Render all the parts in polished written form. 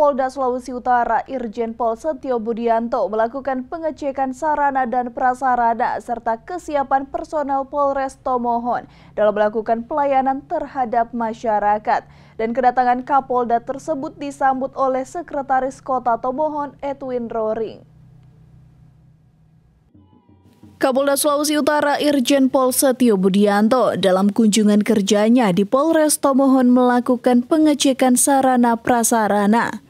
Kapolda Sulawesi Utara Irjen Pol Setio Budianto melakukan pengecekan sarana dan prasarana serta kesiapan personel Polres Tomohon dalam melakukan pelayanan terhadap masyarakat. Dan kedatangan Kapolda tersebut disambut oleh Sekretaris Kota Tomohon Edwin Roring. Kapolda Sulawesi Utara Irjen Pol Setio Budianto dalam kunjungan kerjanya di Polres Tomohon melakukan pengecekan sarana prasarana,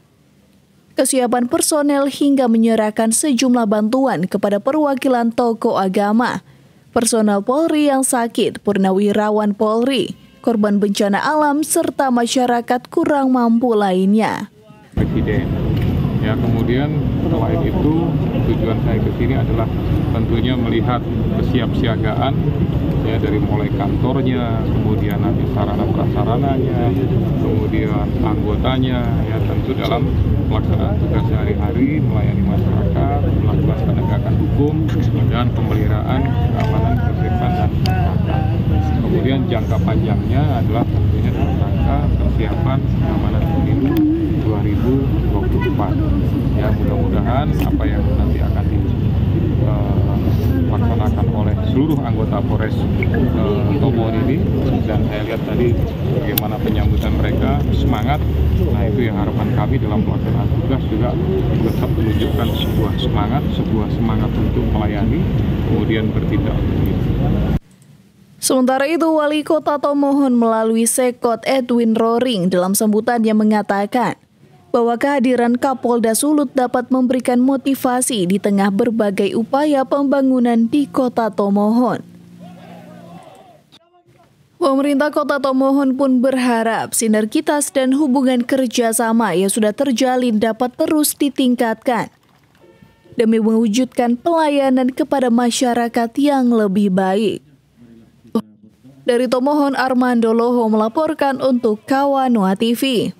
kesiapan personel hingga menyerahkan sejumlah bantuan kepada perwakilan tokoh agama, personel Polri yang sakit, purnawirawan Polri, korban bencana alam, serta masyarakat kurang mampu lainnya. Presiden. Ya, kemudian selain itu tujuan saya ke sini adalah tentunya melihat kesiapsiagaan ya dari mulai kantornya, kemudian nanti sarana prasarananya, kemudian anggotanya ya tentu dalam pelaksanaan tugas sehari-hari melayani masyarakat, melakukan penegakan hukum dan pemeliharaan keamanan, ketertiban dan keamanan. Kemudian jangka panjangnya adalah tentunya dalam rangka persiapan keamanan pemilu 2024. Ya, mudah-mudahan apa yang nanti akan dilaksanakan oleh seluruh anggota Polres Tomohon ini, dan saya lihat tadi bagaimana penyambutan mereka, semangat. Nah, itu yang harapan kami dalam pelaksanaan tugas juga tetap menunjukkan sebuah semangat untuk melayani, kemudian bertindak. Sementara itu, Wali Kota Tomohon melalui Sekot Edwin Roring dalam sambutannya mengatakan bahwa kehadiran Kapolda Sulut dapat memberikan motivasi di tengah berbagai upaya pembangunan di Kota Tomohon. Pemerintah Kota Tomohon pun berharap sinergitas dan hubungan kerjasama yang sudah terjalin dapat terus ditingkatkan demi mewujudkan pelayanan kepada masyarakat yang lebih baik. Dari Tomohon, Armando Loho melaporkan untuk Kawanua TV.